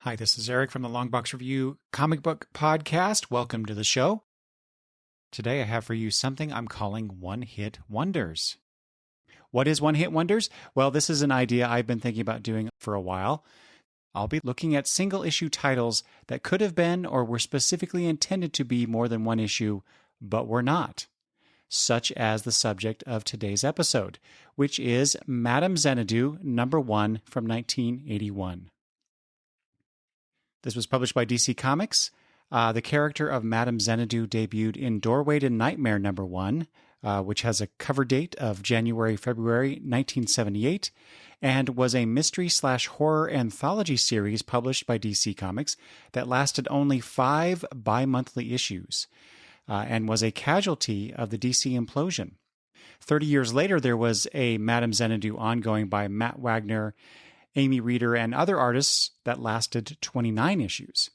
Hi, this is Eric from the Longbox Review Comic Book Podcast. Welcome to the show. Today I have for you something I'm calling one-hit wonders. What is one-hit wonders? Well, this is an idea I've been thinking about doing for a while. I'll be looking at single-issue titles that could have been or were specifically intended to be more than one issue, but were not, such as the subject of today's episode, which is Madame Xanadu, #1 from 1981. This was published by DC Comics. The character of Madame Xanadu debuted in Doorway to Nightmare #1, which has a cover date of January-February 1978, and was a mystery/horror anthology series published by DC Comics that lasted only 5 bi-monthly issues, and was a casualty of the DC implosion. 30 years later, there was a Madame Xanadu ongoing by Matt Wagner, Amy Reeder, and other artists that lasted 29 issues.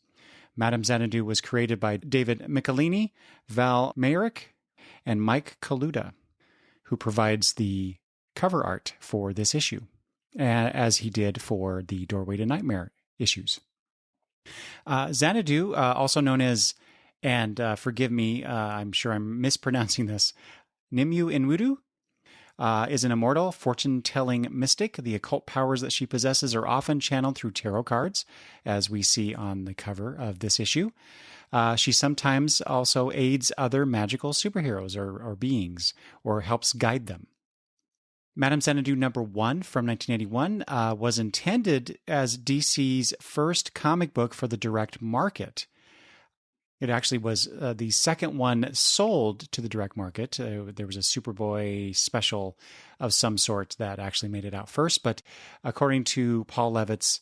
Madame Xanadu was created by David Michelini, Val Mayrick, and Mike Kaluta, who provides the cover art for this issue, as he did for the Doorway to Nightmare issues. Xanadu, also known as, and forgive me, I'm sure I'm mispronouncing this, Nimue Inwudu, is an immortal, fortune-telling mystic. The occult powers that she possesses are often channeled through tarot cards, as we see on the cover of this issue. She sometimes also aids other magical superheroes or beings, or helps guide them. Madame Xanadu #1 from 1981 was intended as DC's first comic book for the direct market. It actually was the second one sold to the direct market. There was a Superboy special of some sort that actually made it out first. But according to Paul Levitz,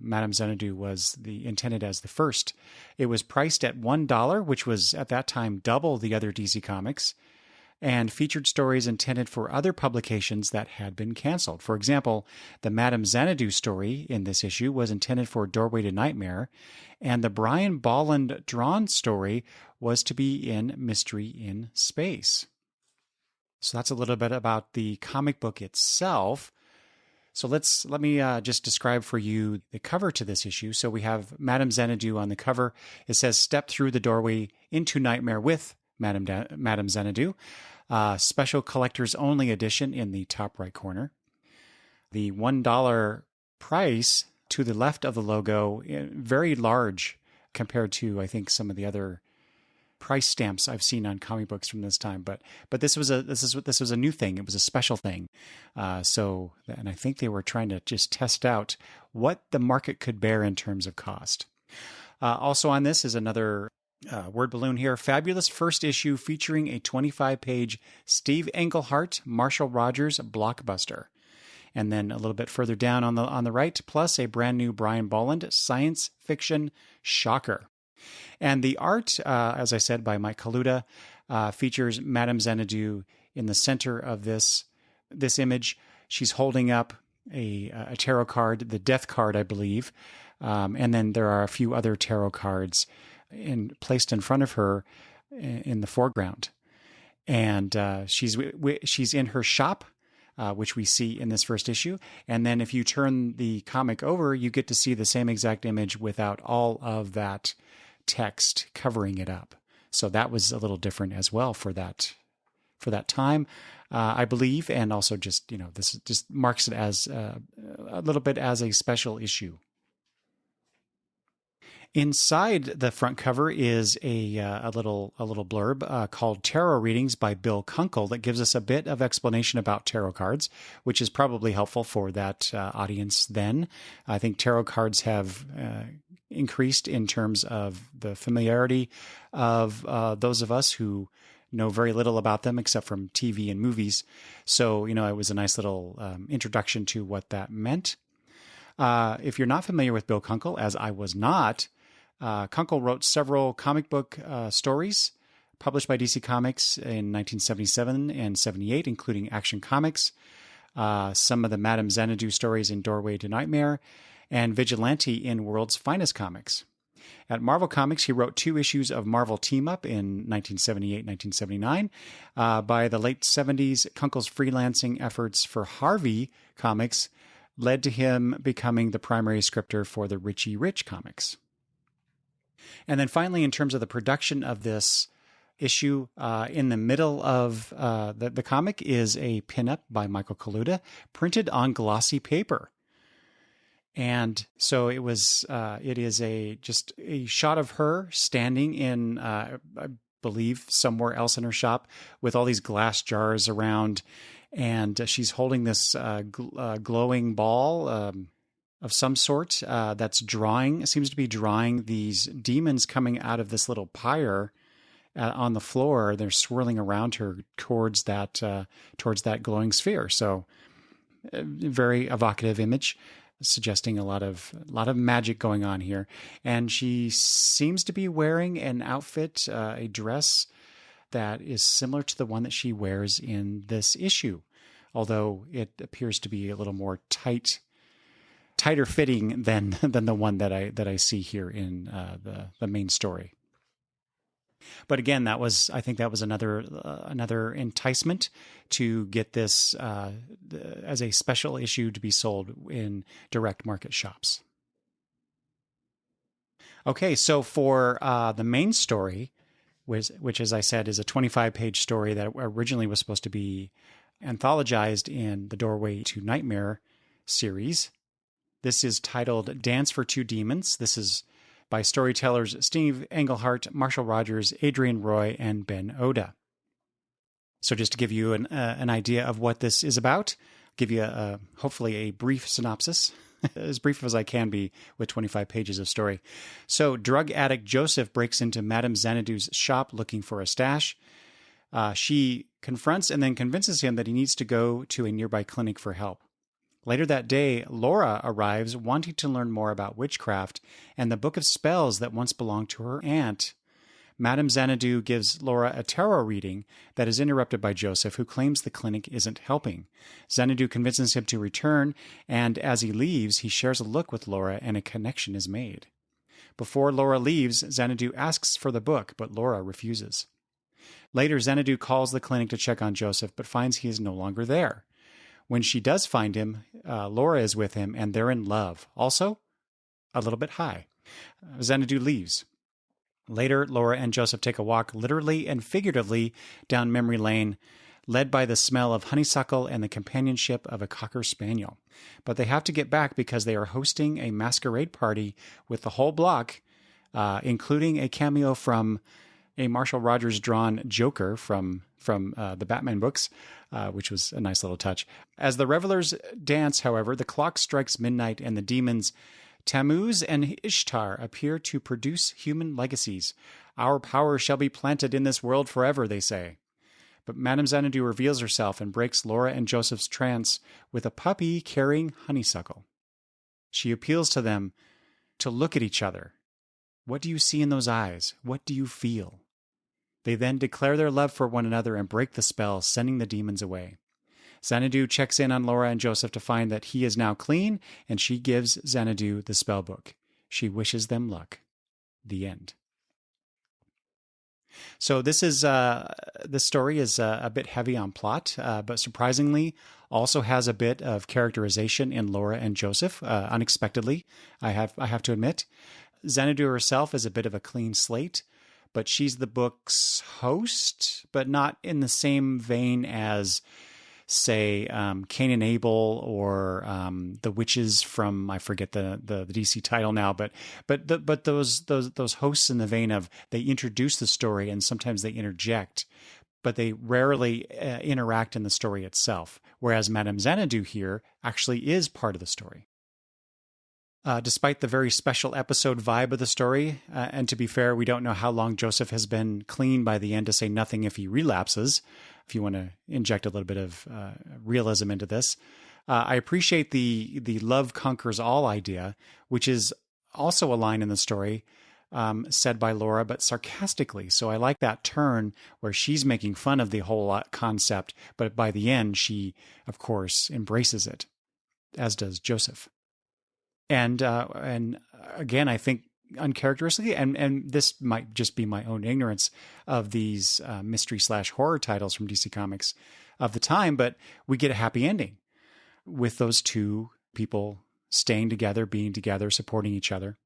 Madame Xanadu was intended as the first. It was priced at $1, which was at that time double the other DC Comics, and featured stories intended for other publications that had been canceled. For example, the Madame Xanadu story in this issue was intended for Doorway to Nightmare, and the Brian Bolland drawn story was to be in Mystery in Space. So that's a little bit about the comic book itself. So let me just describe for you the cover to this issue. So we have Madame Xanadu on the cover. It says, "Step through the doorway into nightmare with Madame Xanadu." Special collectors only edition in the top right corner. The $1 price to the left of the logo, very large compared to, I think, some of the other price stamps I've seen on comic books from this time. But this was a new thing. It was a special thing. And I think they were trying to just test out what the market could bear in terms of cost. Also on this is another word balloon here. Fabulous first issue featuring a 25-page Steve Englehart, Marshall Rogers blockbuster. And then a little bit further down on the right, plus a brand new Brian Bolland science fiction shocker. And the art, as I said, by Mike Kaluta, features Madame Xanadu in the center of this image. She's holding up a tarot card, the Death card, I believe. And then there are a few other tarot cards placed in front of her in the foreground. And she's in her shop, which we see in this first issue. And then if you turn the comic over, you get to see the same exact image without all of that text covering it up. So that was a little different as well for that time, I believe. And also just, this just marks it as a little bit as a special issue. Inside the front cover is a little blurb called Tarot Readings by Bill Kunkel that gives us a bit of explanation about tarot cards, which is probably helpful for that audience then. I think tarot cards have increased in terms of the familiarity of those of us who know very little about them except from TV and movies. So, it was a nice little introduction to what that meant. If you're not familiar with Bill Kunkel, as I was not, Kunkel wrote several comic book stories published by DC Comics in 1977 and 78, including Action Comics, some of the Madame Xanadu stories in Doorway to Nightmare, and Vigilante in World's Finest Comics. At Marvel Comics, he wrote 2 issues of Marvel Team Up in 1978-1979. By the late 70s, Kunkel's freelancing efforts for Harvey Comics led to him becoming the primary scripter for the Richie Rich comics. And then finally, in terms of the production of this issue, in the middle of the comic is a pinup by Michael Kaluta printed on glossy paper. And so it is just a shot of her standing in, I believe, somewhere else in her shop with all these glass jars around. And she's holding this glowing ball of some sort that's seems to be drawing these demons coming out of this little pyre on the floor. They're swirling around her towards that glowing sphere. So a very evocative image, suggesting a lot of magic going on here. And she seems to be wearing an outfit, a dress that is similar to the one that she wears in this issue, although it appears to be a little more tighter fitting than the one that I see here in the main story. But again, I think that was another enticement to get this as a special issue to be sold in direct market shops. Okay, so for the main story, which as I said is a 25-page story that originally was supposed to be anthologized in the Doorway to Nightmare series. This is titled Dance for Two Demons. This is by storytellers Steve Englehart, Marshall Rogers, Adrian Roy, and Ben Oda. So just to give you an idea of what this is about, I'll give you hopefully a brief synopsis, as brief as I can be with 25 pages of story. So drug addict Joseph breaks into Madame Xanadu's shop looking for a stash. She confronts and then convinces him that he needs to go to a nearby clinic for help. Later that day, Laura arrives wanting to learn more about witchcraft and the book of spells that once belonged to her aunt. Madame Xanadu gives Laura a tarot reading that is interrupted by Joseph, who claims the clinic isn't helping. Xanadu convinces him to return, and as he leaves, he shares a look with Laura and a connection is made. Before Laura leaves, Xanadu asks for the book, but Laura refuses. Later, Xanadu calls the clinic to check on Joseph, but finds he is no longer there. When she does find him, Laura is with him, and they're in love. Also, a little bit high. Xanadu leaves. Later, Laura and Joseph take a walk, literally and figuratively, down memory lane, led by the smell of honeysuckle and the companionship of a cocker spaniel. But they have to get back because they are hosting a masquerade party with the whole block, including a cameo from a Marshall Rogers drawn Joker from the Batman books, which was a nice little touch. As the revelers dance, however, the clock strikes midnight and the demons Tammuz and Ishtar appear to produce human legacies. Our power shall be planted in this world forever, they say. But Madame Xanadu reveals herself and breaks Laura and Joseph's trance with a puppy carrying honeysuckle. She appeals to them to look at each other. What do you see in those eyes? What do you feel? They then declare their love for one another and break the spell, sending the demons away. Xanadu checks in on Laura and Joseph to find that he is now clean, and she gives Xanadu the spell book. She wishes them luck. The end. So this story is a bit heavy on plot, but surprisingly also has a bit of characterization in Laura and Joseph, unexpectedly, I have to admit. Xanadu herself is a bit of a clean slate, but she's the book's host, but not in the same vein as, say, Cain and Abel or the witches from, I forget the DC title now, but those hosts in the vein of they introduce the story and sometimes they interject, but they rarely interact in the story itself. Whereas Madame Xanadu here actually is part of the story. Despite the very special episode vibe of the story, and to be fair, we don't know how long Joseph has been clean by the end, to say nothing if he relapses, if you want to inject a little bit of realism into this. I appreciate the love conquers all idea, which is also a line in the story said by Laura, but sarcastically. So I like that turn where she's making fun of the whole concept, but by the end, she, of course, embraces it, as does Joseph. And again, I think uncharacteristically, and this might just be my own ignorance of these mystery/horror titles from DC Comics of the time, but we get a happy ending with those two people staying together, being together, supporting each other.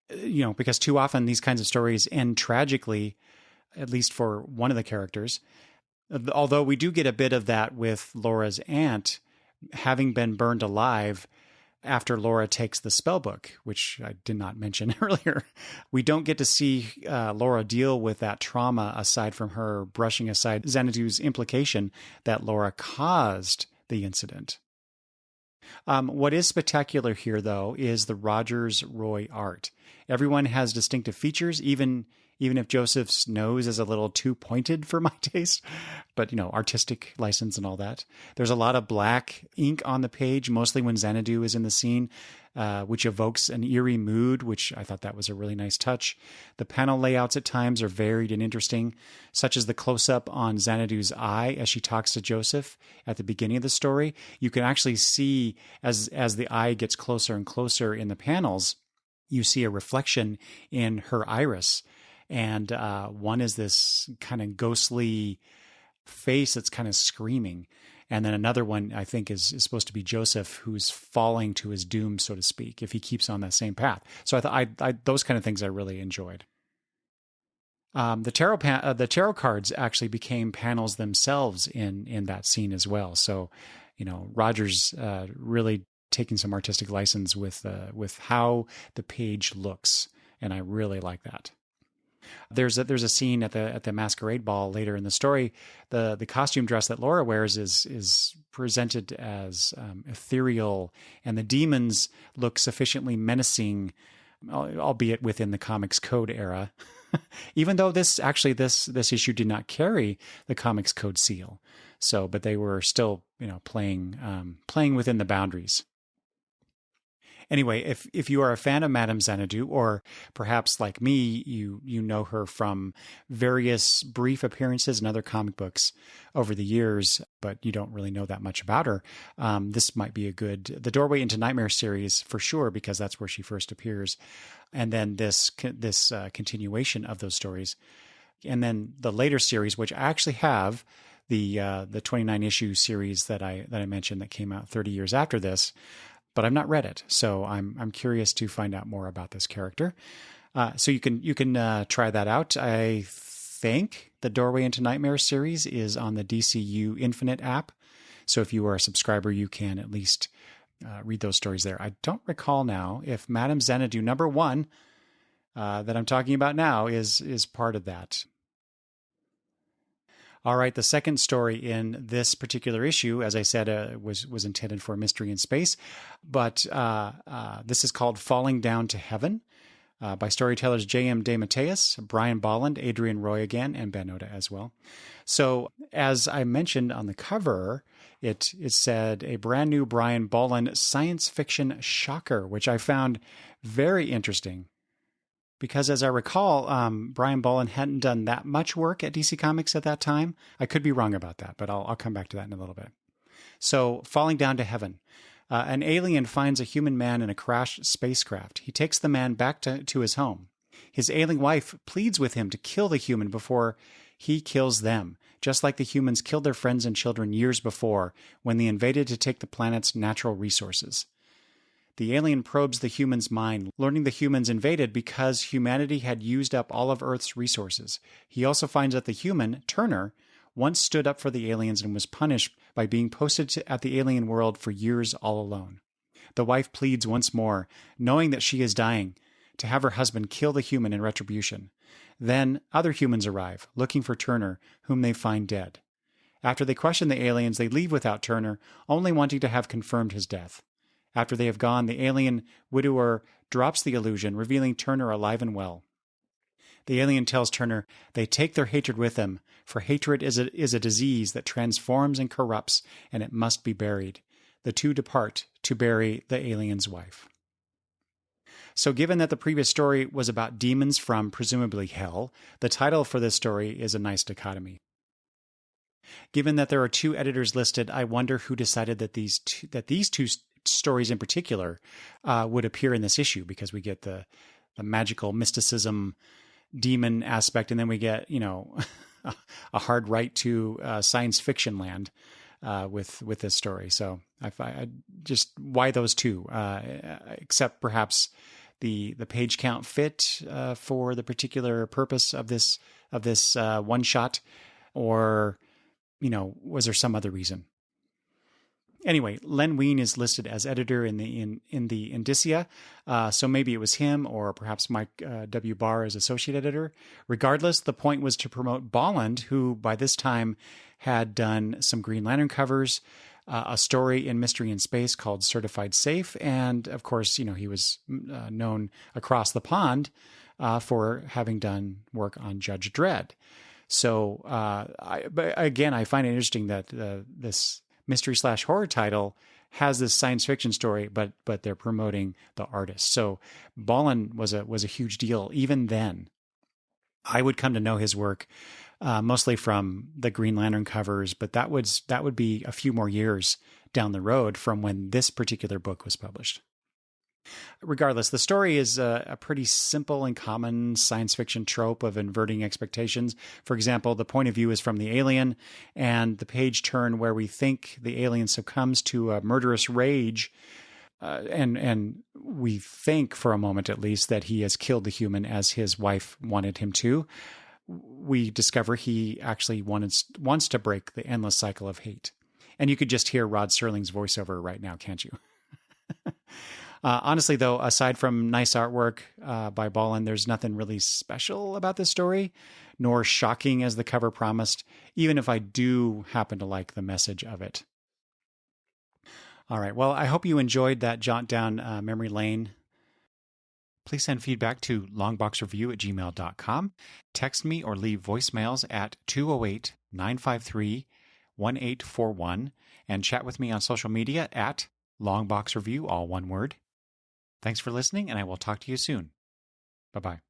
Because too often these kinds of stories end tragically, at least for one of the characters. Although we do get a bit of that with Laura's aunt having been burned alive after Laura takes the spell book, which I did not mention earlier. We don't get to see Laura deal with that trauma aside from her brushing aside Xanadu's implication that Laura caused the incident. What is spectacular here, though, is the Rogers-Roy art. Everyone has distinctive features, even if Joseph's nose is a little too pointed for my taste, but, artistic license and all that. There's a lot of black ink on the page, mostly when Xanadu is in the scene, which evokes an eerie mood, which I thought that was a really nice touch. The panel layouts at times are varied and interesting, such as the close-up on Xanadu's eye as she talks to Joseph at the beginning of the story. You can actually see, as the eye gets closer and closer in the panels, you see a reflection in her iris. And one is this kind of ghostly face that's kind of screaming. And then another one, I think, is supposed to be Joseph, who's falling to his doom, so to speak, if he keeps on that same path. So I thought those kind of things I really enjoyed. The tarot cards actually became panels themselves in that scene as well. So, Rogers really taking some artistic license with how the page looks, and I really like that. There's a scene at the masquerade ball later in the story. The costume dress that Laura wears is presented as ethereal, and the demons look sufficiently menacing, albeit within the Comics Code era. Even though this issue did not carry the Comics Code seal, but they were still playing within the boundaries. Anyway, if you are a fan of Madame Xanadu, or perhaps like me, you know her from various brief appearances in other comic books over the years, but you don't really know that much about her, this might be the Doorway into Nightmare series for sure, because that's where she first appears, and then this continuation of those stories, and then the later series, which I actually have the 29 issue series that I mentioned that came out 30 years after this. But I've not read it, so I'm curious to find out more about this character. So you can try that out. I think the Doorway into Nightmare series is on the DCU Infinite app. So if you are a subscriber, you can at least read those stories there. I don't recall now if Madame Xanadu #1 that I'm talking about now is part of that. All right, the second story in this particular issue, as I said, was intended for Mystery in Space, but this is called Falling Down to Heaven by storytellers J.M. DeMatteis, Brian Bolland, Adrian Roy again, and Ben Oda as well. So as I mentioned on the cover, it said a brand new Brian Bolland science fiction shocker, which I found very interesting. Because as I recall, Brian Bolland hadn't done that much work at DC Comics at that time. I could be wrong about that, but I'll come back to that in a little bit. So, Falling Down to Heaven. An alien finds a human man in a crashed spacecraft. He takes the man back to his home. His ailing wife pleads with him to kill the human before he kills them, just like the humans killed their friends and children years before when they invaded to take the planet's natural resources. The alien probes the human's mind, learning the humans invaded because humanity had used up all of Earth's resources. He also finds that the human, Turner, once stood up for the aliens and was punished by being posted at the alien world for years all alone. The wife pleads once more, knowing that she is dying, to have her husband kill the human in retribution. Then other humans arrive, looking for Turner, whom they find dead. After they question the aliens, they leave without Turner, only wanting to have confirmed his death. After they have gone, the alien widower drops the illusion, revealing Turner alive and well. The alien tells Turner they take their hatred with them, for hatred is a disease that transforms and corrupts, and it must be buried. The two depart to bury the alien's wife. So given that the previous story was about demons from presumably hell, the title for this story is a nice dichotomy. Given that there are two editors listed, I wonder who decided that these two stories in particular would appear in this issue, because we get the magical mysticism demon aspect, and then we get a hard right to science fiction land. with this story. So I just why those two, except perhaps the page count fit for the particular purpose of this one shot, or was there some other reason? Anyway, Len Wein is listed as editor in the Indicia, so maybe it was him, or perhaps Mike W. Barr as associate editor. Regardless, the point was to promote Bolland, who by this time had done some Green Lantern covers, a story in Mystery in Space called Certified Safe, and of course, he was known across the pond for having done work on Judge Dredd. So, but again, I find it interesting that this mystery/horror title has this science fiction story, but they're promoting the artist. So Bolland was a huge deal even then. I would come to know his work mostly from the Green Lantern covers, but that would be a few more years down the road from when this particular book was published. Regardless, the story is a pretty simple and common science fiction trope of inverting expectations. For example, the point of view is from the alien, and the page turn where we think the alien succumbs to a murderous rage, and we think for a moment at least that he has killed the human as his wife wanted him to. We discover he actually wants to break the endless cycle of hate. And you could just hear Rod Serling's voiceover right now, can't you? Honestly, though, aside from nice artwork by Bolland, there's nothing really special about this story, nor shocking as the cover promised, even if I do happen to like the message of it. All right, well, I hope you enjoyed that jaunt down memory lane. Please send feedback to longboxreview@gmail.com. Text me or leave voicemails at 208-953-1841, and chat with me on social media at longboxreview, all one word. Thanks for listening, and I will talk to you soon. Bye-bye.